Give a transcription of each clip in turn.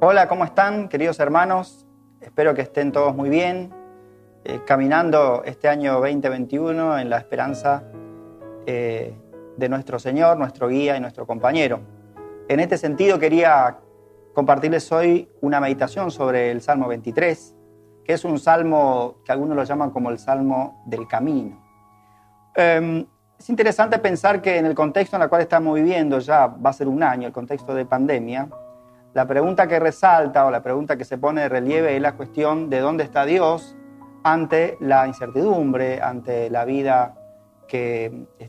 Hola, ¿cómo están, queridos hermanos? Espero que estén todos muy bien, caminando este año 2021 en la esperanza de nuestro Señor, nuestro guía y nuestro compañero. En este sentido, quería compartirles hoy una meditación sobre el Salmo 23, que es un salmo que algunos lo llaman como el Salmo del Camino. Es interesante pensar que en el contexto en el cual estamos viviendo, ya va a ser un año, el contexto de pandemia, la pregunta que resalta o la pregunta que se pone de relieve es la cuestión de dónde está Dios ante la incertidumbre, ante la vida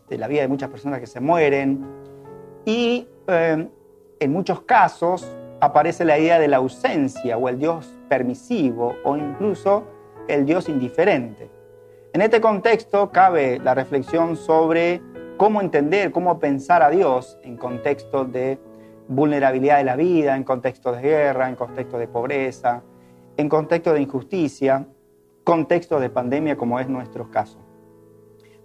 la vida de muchas personas que se mueren. Y en muchos casos aparece la idea de la ausencia o el Dios permisivo o incluso el Dios indiferente. En este contexto cabe la reflexión sobre cómo entender, cómo pensar a Dios en contexto de vulnerabilidad de la vida, en contexto de guerra, en contexto de pobreza, en contexto de injusticia, contexto de pandemia como es nuestro caso.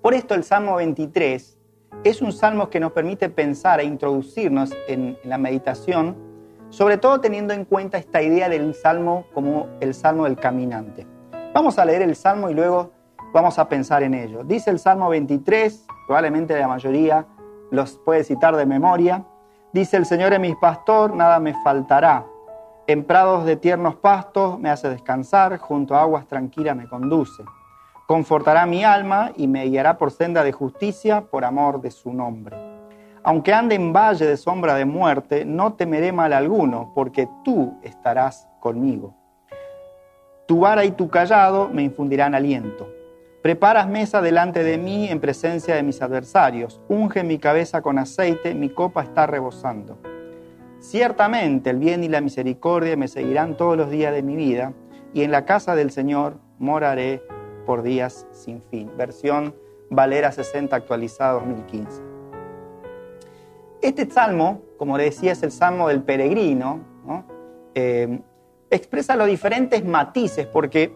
Por esto el Salmo 23 es un salmo que nos permite pensar e introducirnos en la meditación, sobre todo teniendo en cuenta esta idea del salmo como el salmo del caminante. Vamos a leer el salmo y luego vamos a pensar en ello. Dice el Salmo 23, probablemente la mayoría los puede citar de memoria. Dice: el Señor es mi pastor, nada me faltará. En prados de tiernos pastos me hace descansar, junto a aguas tranquilas me conduce. Confortará mi alma y me guiará por senda de justicia por amor de su nombre. Aunque ande en valle de sombra de muerte, no temeré mal alguno, porque tú estarás conmigo. Tu vara y tu cayado me infundirán aliento. Preparas mesa delante de mí en presencia de mis adversarios. Unge mi cabeza con aceite, mi copa está rebosando. Ciertamente el bien y la misericordia me seguirán todos los días de mi vida, y en la casa del Señor moraré por días sin fin. Versión Valera 60 actualizada 2015. Este salmo, como le decía, es el salmo del peregrino, ¿no? Expresa los diferentes matices porque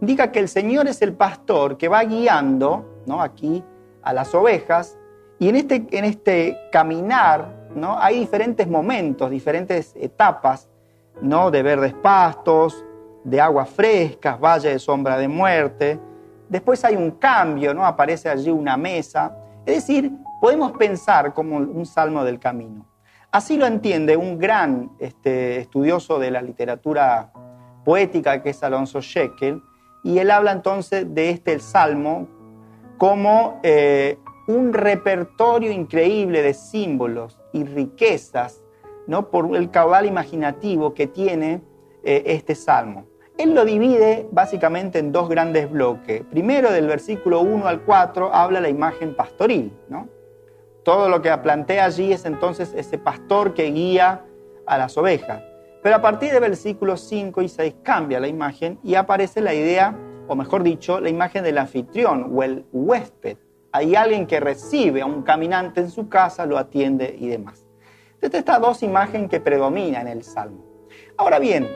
indica que el Señor es el pastor que va guiando, ¿no?, aquí a las ovejas, y en este caminar, ¿no?, hay diferentes momentos, diferentes etapas, ¿no?, de verdes pastos, de aguas frescas, valle de sombra de muerte. Después hay un cambio, ¿no?, aparece allí una mesa. Es decir, podemos pensar como un salmo del camino. Así lo entiende un gran estudioso de la literatura poética que es Alonso Shekel, y él habla entonces de el salmo como un repertorio increíble de símbolos y riquezas, ¿no?, por el caudal imaginativo que tiene este salmo. Él lo divide básicamente en dos grandes bloques. Primero, del versículo 1 al 4, habla la imagen pastoril, ¿no? Todo lo que plantea allí es entonces ese pastor que guía a las ovejas. Pero a partir de versículos 5 y 6 cambia la imagen y aparece la idea, o mejor dicho, la imagen del anfitrión o el huésped. Hay alguien que recibe a un caminante en su casa, lo atiende y demás. Entonces, estas dos imágenes que predominan en el Salmo. Ahora bien,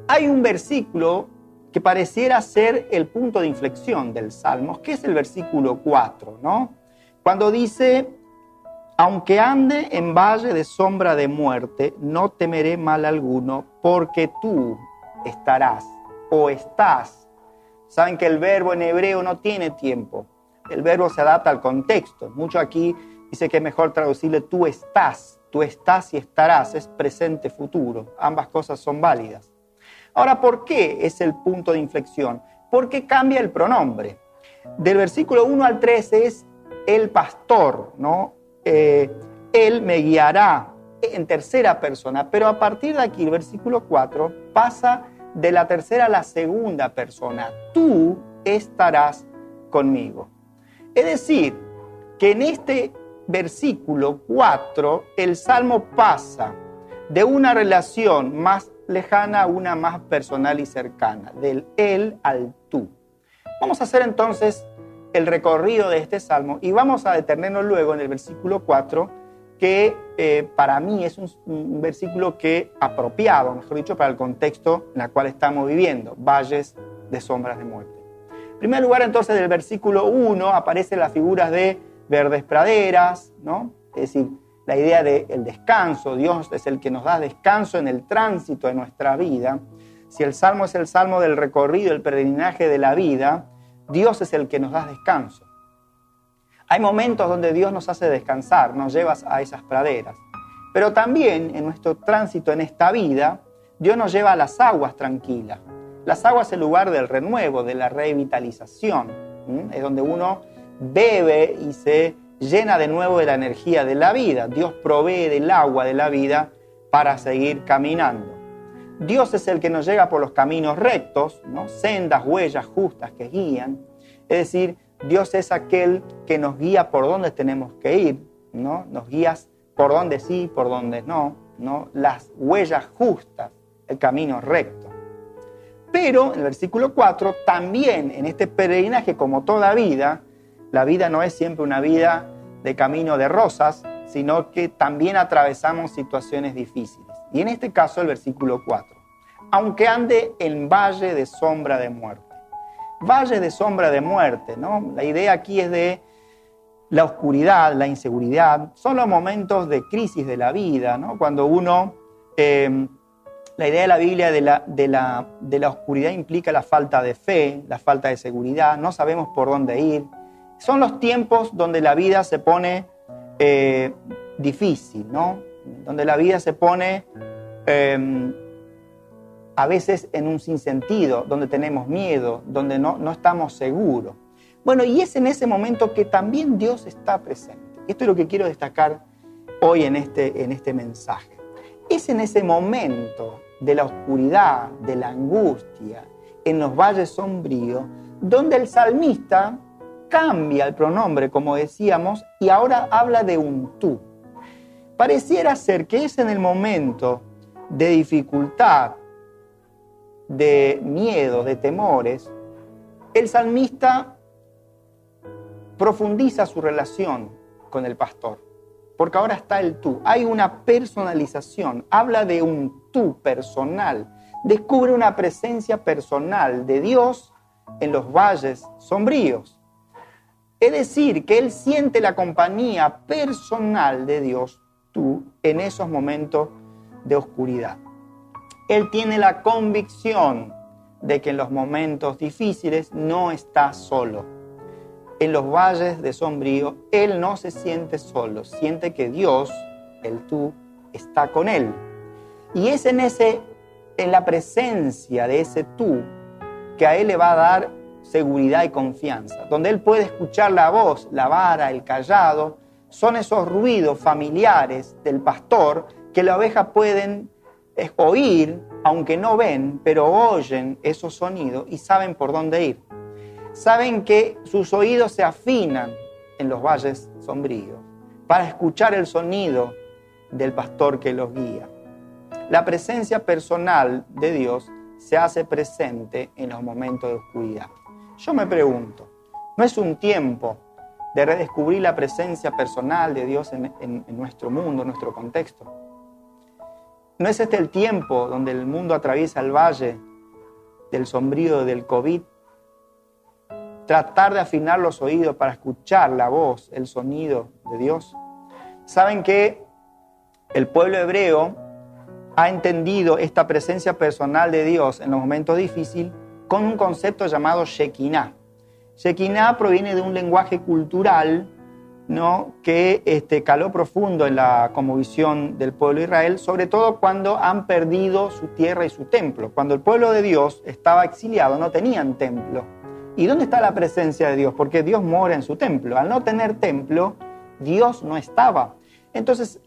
hay un versículo que pareciera ser el punto de inflexión del Salmo, que es el versículo 4, ¿no? Cuando dice: aunque ande en valle de sombra de muerte, no temeré mal alguno, porque tú estarás o estás. Saben que el verbo en hebreo no tiene tiempo. El verbo se adapta al contexto. Mucho aquí dice que es mejor traducirle tú estás y estarás. Es presente, futuro. Ambas cosas son válidas. Ahora, ¿por qué es el punto de inflexión? Porque cambia el pronombre. Del versículo 1 al 13 es el pastor, ¿no? Él me guiará en tercera persona, pero a partir de aquí, el versículo 4, pasa de la tercera a la segunda persona. Tú estarás conmigo. Es decir, que en este versículo 4, el Salmo pasa de una relación más lejana a una más personal y cercana, del él al tú. Vamos a hacer entonces el recorrido de este salmo y vamos a detenernos luego en el versículo 4, que para mí es un versículo apropiado, mejor dicho, para el contexto en el cual estamos viviendo, valles de sombras de muerte. En primer lugar, entonces, del versículo 1 aparecen las figuras de verdes praderas, ¿no? Es decir, la idea del descanso. Dios es el que nos da descanso en el tránsito de nuestra vida. Si el Salmo es el Salmo del recorrido, el peregrinaje de la vida, Dios es el que nos da descanso. Hay momentos donde Dios nos hace descansar, nos lleva a esas praderas. Pero también en nuestro tránsito en esta vida, Dios nos lleva a las aguas tranquilas. Las aguas es el lugar del renuevo, de la revitalización. Es donde uno bebe y se llena de nuevo de la energía de la vida. Dios provee del agua de la vida para seguir caminando. Dios es el que nos lleva por los caminos rectos, ¿no? Sendas, huellas justas que guían. Es decir, Dios es aquel que nos guía por dónde tenemos que ir, ¿no? Nos guía por dónde sí, por dónde no, ¿no? Las huellas justas, el camino recto. Pero en el versículo 4, también en este peregrinaje, como toda vida, la vida no es siempre una vida de camino de rosas, sino que también atravesamos situaciones difíciles. Y en este caso el versículo 4, aunque ande en valle de sombra de muerte. Valle de sombra de muerte, ¿no? La idea aquí es de la oscuridad, la inseguridad. Son los momentos de crisis de la vida, ¿no? Cuando uno, la idea de la Biblia de la oscuridad implica la falta de fe, la falta de seguridad, no sabemos por dónde ir. Son los tiempos donde la vida se pone difícil, ¿no? Donde la vida se pone a veces en un sinsentido, donde tenemos miedo, donde no estamos seguros. Bueno, y es en ese momento que también Dios está presente. Esto es lo que quiero destacar hoy en este mensaje. Es en ese momento de la oscuridad, de la angustia, en los valles sombríos, donde el salmista cambia el pronombre, como decíamos, y ahora habla de un tú. Pareciera ser que es en el momento de dificultad, de miedo, de temores, el salmista profundiza su relación con el pastor, porque ahora está el tú. Hay una personalización, habla de un tú personal, descubre una presencia personal de Dios en los valles sombríos. Es decir, que él siente la compañía personal de Dios, tú, en esos momentos de oscuridad. Él tiene la convicción de que en los momentos difíciles no está solo. En los valles de sombrío, él no se siente solo, siente que Dios, el tú, está con él. Y es en la presencia de ese tú que a él le va a dar seguridad y confianza, donde él puede escuchar la voz, la vara, el cayado. Son esos ruidos familiares del pastor que la oveja pueden oír, aunque no ven, pero oyen esos sonidos y saben por dónde ir. Saben que sus oídos se afinan en los valles sombríos para escuchar el sonido del pastor que los guía. La presencia personal de Dios se hace presente en los momentos de oscuridad. Yo me pregunto, ¿no es un tiempo de redescubrir la presencia personal de Dios en nuestro mundo, en nuestro contexto? ¿No es este el tiempo donde el mundo atraviesa el valle del sombrío del COVID? Tratar de afinar los oídos para escuchar la voz, el sonido de Dios. Saben que el pueblo hebreo ha entendido esta presencia personal de Dios en los momentos difíciles con un concepto llamado Shekinah. Shekinah proviene de un lenguaje cultural, ¿no?, que caló profundo en la cosmovisión del pueblo de Israel, sobre todo cuando han perdido su tierra y su templo. Cuando el pueblo de Dios estaba exiliado, no tenían templo. ¿Y dónde está la presencia de Dios? Porque Dios mora en su templo. Al no tener templo, Dios no estaba. Entonces,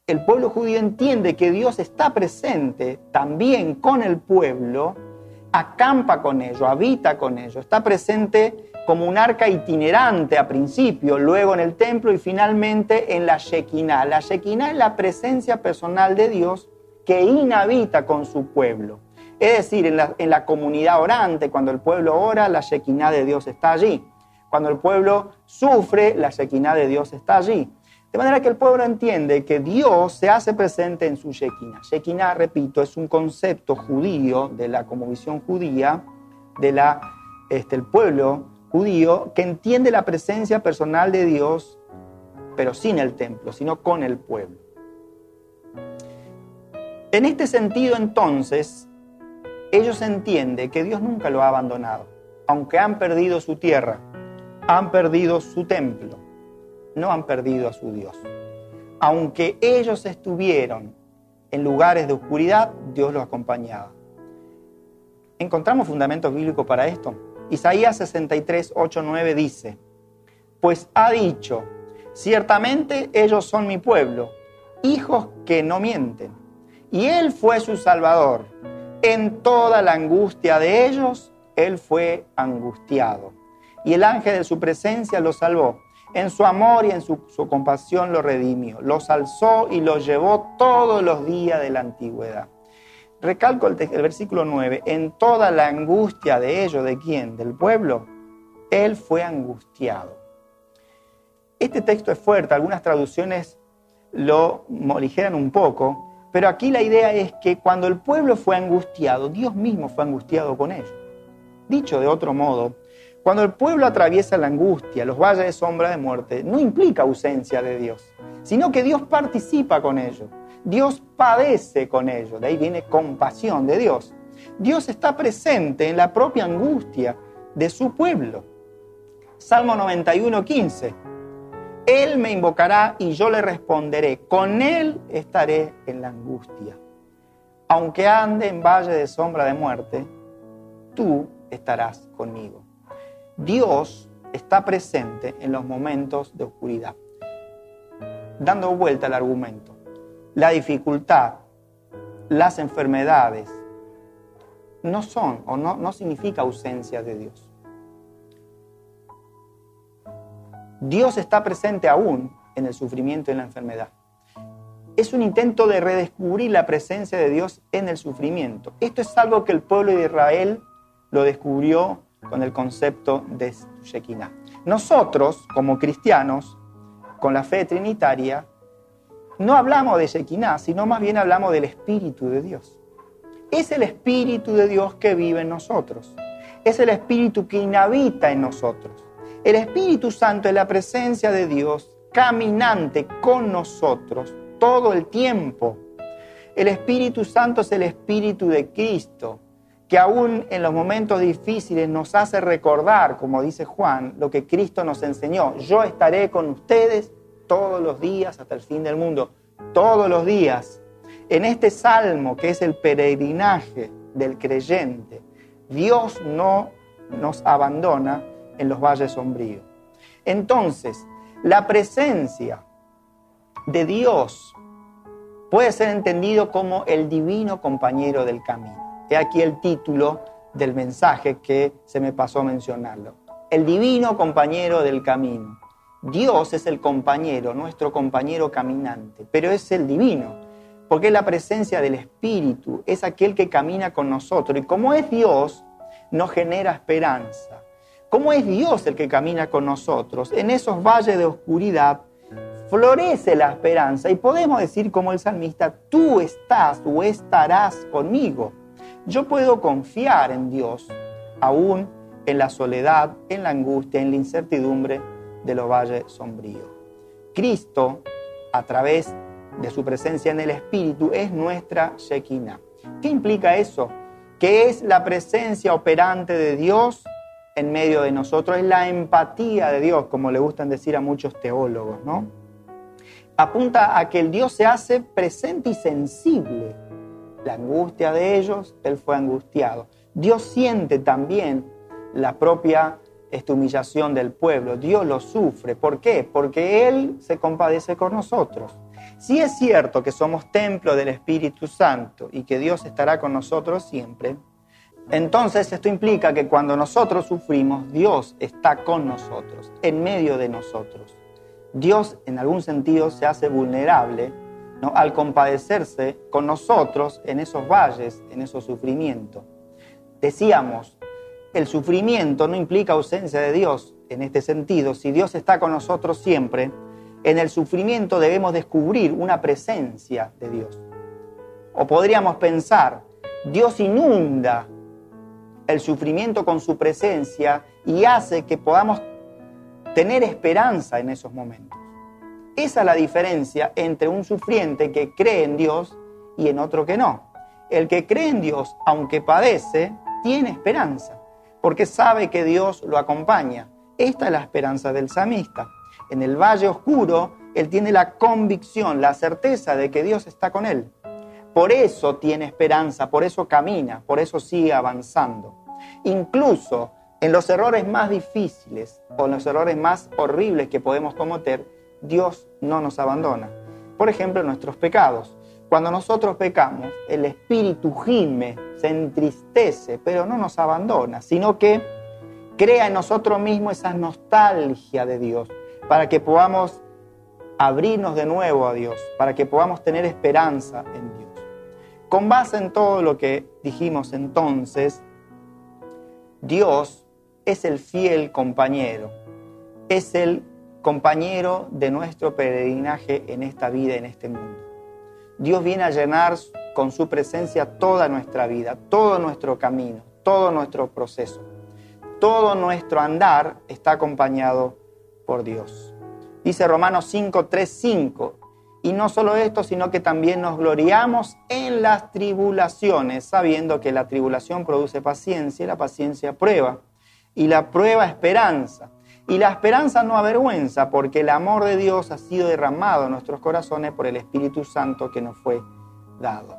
el pueblo judío entiende que Dios está presente también con el pueblo, acampa con ellos, habita con ellos, está presente como un arca itinerante a principio, luego en el templo y finalmente en la Shekinah. La Shekinah es la presencia personal de Dios que inhabita con su pueblo. Es decir, en la comunidad orante, cuando el pueblo ora, la Shekinah de Dios está allí. Cuando el pueblo sufre, la Shekinah de Dios está allí. De manera que el pueblo entiende que Dios se hace presente en su Shekinah. Shekinah, repito, es un concepto judío de la cosmovisión judía, el pueblo judío, que entiende la presencia personal de Dios pero sin el templo, sino con el pueblo. En este sentido, entonces, ellos entienden que Dios nunca lo ha abandonado. Aunque han perdido su tierra, han perdido su templo, no han perdido a su Dios. Aunque ellos estuvieron en lugares de oscuridad, Dios los acompañaba. ¿Encontramos fundamentos bíblicos para esto? Isaías 63, 8, 9 dice: pues ha dicho, ciertamente ellos son mi pueblo, hijos que no mienten, y Él fue su Salvador. En toda la angustia de ellos, Él fue angustiado, y el ángel de su presencia los salvó. En su amor y en su compasión lo redimió, los alzó y los llevó todos los días de la antigüedad. Recalco el versículo 9, en toda la angustia de ellos, ¿de quién? Del pueblo, Él fue angustiado. Este texto es fuerte, algunas traducciones lo morigeran un poco, pero aquí la idea es que cuando el pueblo fue angustiado, Dios mismo fue angustiado con ellos. Dicho de otro modo, cuando el pueblo atraviesa la angustia, los valles de sombra de muerte, no implica ausencia de Dios, sino que Dios participa con ellos. Dios padece con ellos, de ahí viene compasión de Dios. Dios está presente en la propia angustia de su pueblo. Salmo 91, 15. Él me invocará y yo le responderé, con Él estaré en la angustia. Aunque ande en valle de sombra de muerte, tú estarás conmigo. Dios está presente en los momentos de oscuridad. Dando vuelta al argumento, la dificultad, las enfermedades, no son o no significa ausencia de Dios. Dios está presente aún en el sufrimiento y en la enfermedad. Es un intento de redescubrir la presencia de Dios en el sufrimiento. Esto es algo que el pueblo de Israel lo descubrió con el concepto de Shekinah. Nosotros, como cristianos, con la fe trinitaria, no hablamos de Shekinah, sino más bien hablamos del Espíritu de Dios. Es el Espíritu de Dios que vive en nosotros. Es el Espíritu que inhabita en nosotros. El Espíritu Santo es la presencia de Dios caminante con nosotros todo el tiempo. El Espíritu Santo es el Espíritu de Cristo, que aún en los momentos difíciles nos hace recordar, como dice Juan, lo que Cristo nos enseñó. Yo estaré con ustedes todos los días hasta el fin del mundo. Todos los días. En este salmo, que es el peregrinaje del creyente, Dios no nos abandona en los valles sombríos. Entonces, la presencia de Dios puede ser entendido como el divino compañero del camino. He aquí el título del mensaje que se me pasó a mencionarlo. El divino compañero del camino. Dios es el compañero, nuestro compañero caminante, pero es el divino, porque es la presencia del Espíritu, es aquel que camina con nosotros. Y como es Dios, nos genera esperanza. Como es Dios el que camina con nosotros, en esos valles de oscuridad florece la esperanza. Y podemos decir como el salmista, tú estás o estarás conmigo. Yo puedo confiar en Dios, aún en la soledad, en la angustia, en la incertidumbre de los valles sombríos. Cristo, a través de su presencia en el Espíritu, es nuestra Shekinah. ¿Qué implica eso? Que es la presencia operante de Dios en medio de nosotros, es la empatía de Dios, como le gustan decir a muchos teólogos, ¿no? Apunta a que el Dios se hace presente y sensible. La angustia de ellos, Él fue angustiado. Dios siente también la propia humillación del pueblo. Dios lo sufre. ¿Por qué? Porque Él se compadece con nosotros. Si es cierto que somos templo del Espíritu Santo y que Dios estará con nosotros siempre, entonces esto implica que cuando nosotros sufrimos, Dios está con nosotros, en medio de nosotros. Dios en algún sentido se hace vulnerable, ¿no?, al compadecerse con nosotros en esos valles, en esos sufrimientos. Decíamos, el sufrimiento no implica ausencia de Dios en este sentido. Si Dios está con nosotros siempre, en el sufrimiento debemos descubrir una presencia de Dios. O podríamos pensar, Dios inunda el sufrimiento con su presencia y hace que podamos tener esperanza en esos momentos. Esa es la diferencia entre un sufriente que cree en Dios y en otro que no. El que cree en Dios, aunque padece, tiene esperanza, porque sabe que Dios lo acompaña. Esta es la esperanza del salmista. En el valle oscuro, él tiene la convicción, la certeza de que Dios está con él. Por eso tiene esperanza, por eso camina, por eso sigue avanzando. Incluso en los errores más difíciles o en los errores más horribles que podemos cometer, Dios no nos abandona. Por ejemplo, en nuestros pecados. Cuando nosotros pecamos, el espíritu gime, se entristece, pero no nos abandona, sino que crea en nosotros mismos esa nostalgia de Dios, para que podamos abrirnos de nuevo a Dios, para que podamos tener esperanza en Dios. Con base en todo lo que dijimos entonces, Dios es el fiel compañero, es el compañero de nuestro peregrinaje en esta vida, en este mundo. Dios viene a llenar con su presencia toda nuestra vida, todo nuestro camino, todo nuestro proceso. Todo nuestro andar está acompañado por Dios. Dice Romanos 5, 3, 5. Y no solo esto, sino que también nos gloriamos en las tribulaciones, sabiendo que la tribulación produce paciencia y la paciencia prueba. Y la prueba esperanza. Y la esperanza no avergüenza, porque el amor de Dios ha sido derramado en nuestros corazones por el Espíritu Santo que nos fue dado.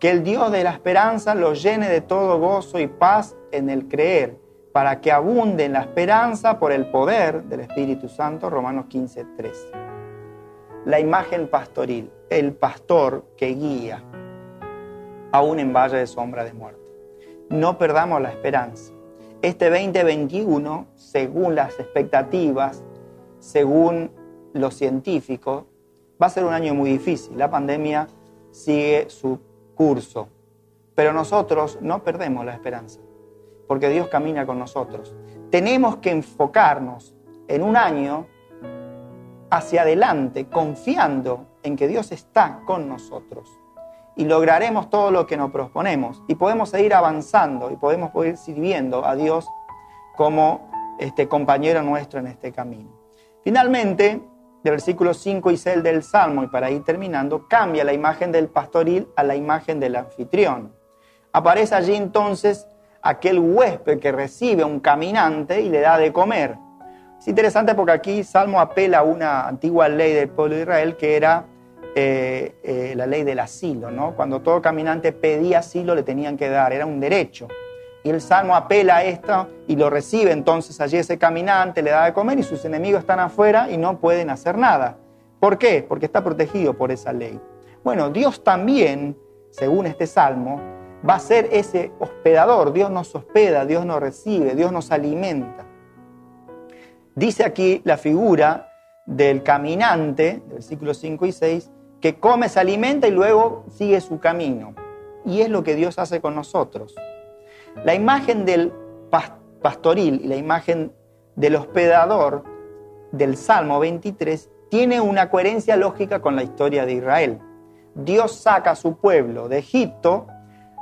Que el Dios de la esperanza los llene de todo gozo y paz en el creer, para que abunde en la esperanza por el poder del Espíritu Santo. Romanos 15, 13. La imagen pastoril, el pastor que guía, aún en valle de sombra de muerte. No perdamos la esperanza. Este 2021, según las expectativas, según los científicos, va a ser un año muy difícil. La pandemia sigue su curso, pero nosotros no perdemos la esperanza, porque Dios camina con nosotros. Tenemos que enfocarnos en un año hacia adelante, confiando en que Dios está con nosotros. Y lograremos todo lo que nos proponemos. Y podemos seguir avanzando y podemos ir sirviendo a Dios como compañero nuestro en este camino. Finalmente, del versículo 5 y 6 del Salmo, y para ir terminando, cambia la imagen del pastoril a la imagen del anfitrión. Aparece allí entonces aquel huésped que recibe a un caminante y le da de comer. Es interesante porque aquí Salmo apela a una antigua ley del pueblo de Israel que era la ley del asilo, ¿no? Cuando todo caminante pedía asilo le tenían que dar, era un derecho. Y el Salmo apela a esto y lo recibe entonces allí ese caminante, le da de comer y sus enemigos están afuera y no pueden hacer nada. ¿Por qué? Porque está protegido por esa ley. Bueno, Dios también, según este Salmo, va a ser ese hospedador. Dios nos hospeda, Dios nos recibe, Dios nos alimenta. Dice aquí la figura del caminante, versículos 5 y 6, que come, se alimenta y luego sigue su camino. Y es lo que Dios hace con nosotros. La imagen del pastoril y la imagen del hospedador del Salmo 23 tiene una coherencia lógica con la historia de Israel. Dios saca a su pueblo de Egipto,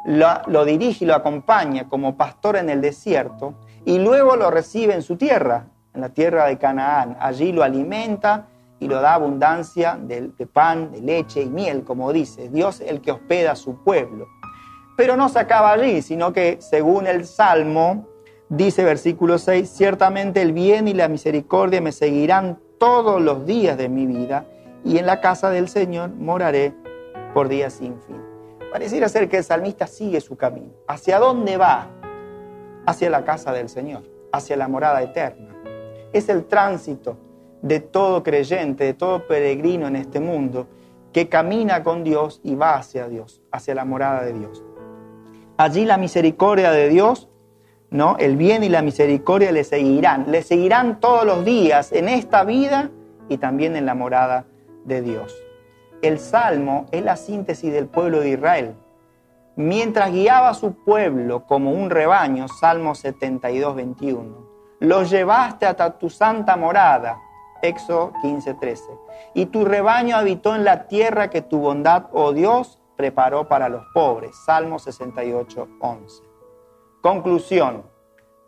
lo dirige y lo acompaña como pastor en el desierto y luego lo recibe en su tierra, en la tierra de Canaán. Allí lo alimenta y lo da abundancia de pan, de leche y miel, como dice. Dios es el que hospeda a su pueblo. Pero no se acaba allí, sino que según el Salmo, dice versículo 6, ciertamente el bien y la misericordia me seguirán todos los días de mi vida y en la casa del Señor moraré por días sin fin. Pareciera ser que el salmista sigue su camino. ¿Hacia dónde va? Hacia la casa del Señor, hacia la morada eterna. Es el tránsito de todo creyente, de todo peregrino en este mundo, que camina con Dios y va hacia Dios, hacia la morada de Dios. Allí la misericordia de Dios, ¿no? El bien y la misericordia le seguirán todos los días en esta vida y también en la morada de Dios. El Salmo es la síntesis del pueblo de Israel. Mientras guiaba a su pueblo como un rebaño, Salmo 72, 21, los llevaste hasta tu santa morada, Éxodo 15, 13, y tu rebaño habitó en la tierra que tu bondad, oh Dios, preparó para los pobres, Salmo 68, 11. Conclusión,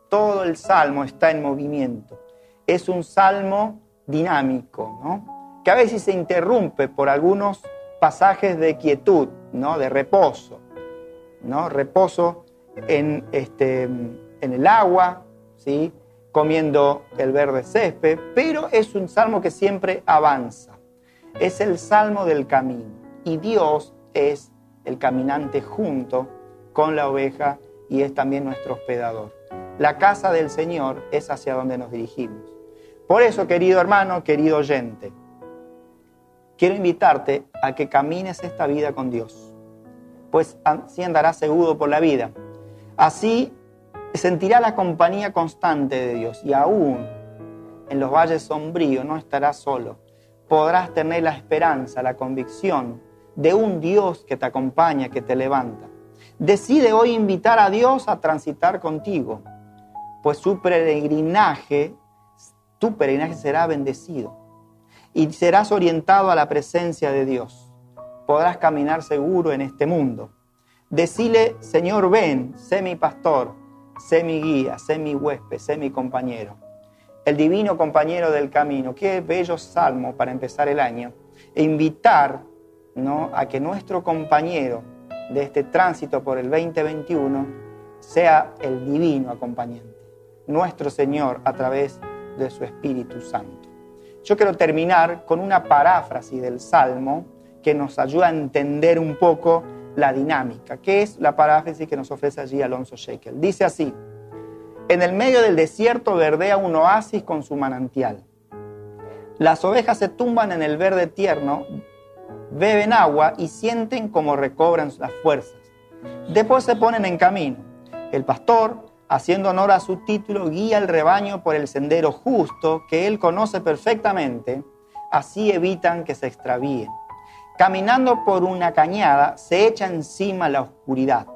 todo el Salmo está en movimiento. Es un Salmo dinámico, ¿no? que a veces se interrumpe por algunos pasajes de quietud, ¿no? De reposo, ¿no? Reposo en el agua, ¿sí? Comiendo el verde césped, pero es un salmo que siempre avanza. Es el salmo del camino. Y Dios es el caminante junto con la oveja y es también nuestro hospedador. La casa del Señor es hacia donde nos dirigimos. Por eso, querido hermano, querido oyente, quiero invitarte a que camines esta vida con Dios, pues así andarás seguro por la vida. Así sentirás la compañía constante de Dios y aún en los valles sombríos no estarás solo. Podrás tener la esperanza, la convicción de un Dios que te acompaña, que te levanta. Decide hoy invitar a Dios a transitar contigo, pues tu peregrinaje será bendecido y serás orientado a la presencia de Dios. Podrás caminar seguro en este mundo. Decile, Señor, ven, sé mi pastor, sé mi guía, sé mi huésped, sé mi compañero. El divino compañero del camino. Qué bello salmo para empezar el año. E invitar, ¿no?, a que nuestro compañero de este tránsito por el 2021 sea el divino acompañante, nuestro Señor a través de su Espíritu Santo. Yo quiero terminar con una paráfrasis del Salmo que nos ayuda a entender un poco la dinámica, que es la paráfrasis que nos ofrece allí Alonso Shekel. Dice así: en el medio del desierto verdea un oasis con su manantial. Las ovejas se tumban en el verde tierno, beben agua y sienten como recobran las fuerzas. Después se ponen en camino. El pastor, haciendo honor a su título, guía el rebaño por el sendero justo que él conoce perfectamente. Así evitan que se extravíen. Caminando por una cañada, se echa encima la oscuridad.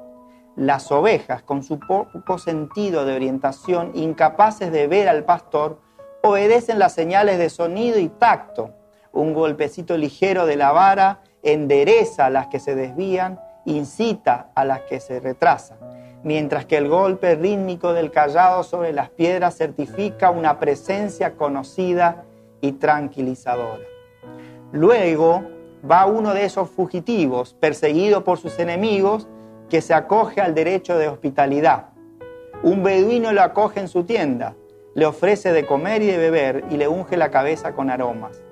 Las ovejas, con su poco sentido de orientación, incapaces de ver al pastor, obedecen las señales de sonido y tacto. Un golpecito ligero de la vara endereza a las que se desvían, incita a las que se retrasan, mientras que el golpe rítmico del cayado sobre las piedras certifica una presencia conocida y tranquilizadora. Luego va uno de esos fugitivos, perseguido por sus enemigos, que se acoge al derecho de hospitalidad. Un beduino lo acoge en su tienda, le ofrece de comer y de beber y le unge la cabeza con aromas.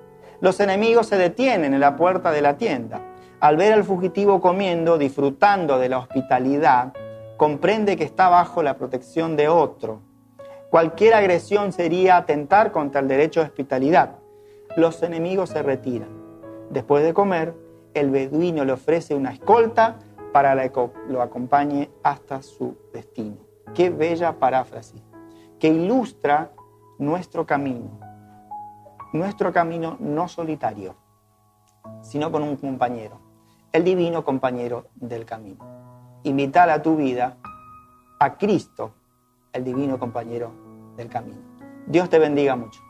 Los enemigos se detienen en la puerta de la tienda. Al ver al fugitivo comiendo, disfrutando de la hospitalidad, comprende que está bajo la protección de otro. Cualquier agresión sería atentar contra el derecho de hospitalidad. Los enemigos se retiran. Después de comer, el beduino le ofrece una escolta para que lo acompañe hasta su destino. Qué bella paráfrasis que ilustra nuestro camino no solitario, sino con un compañero, el divino compañero del camino. Invitar a tu vida a Cristo, el divino compañero del camino. Dios te bendiga mucho.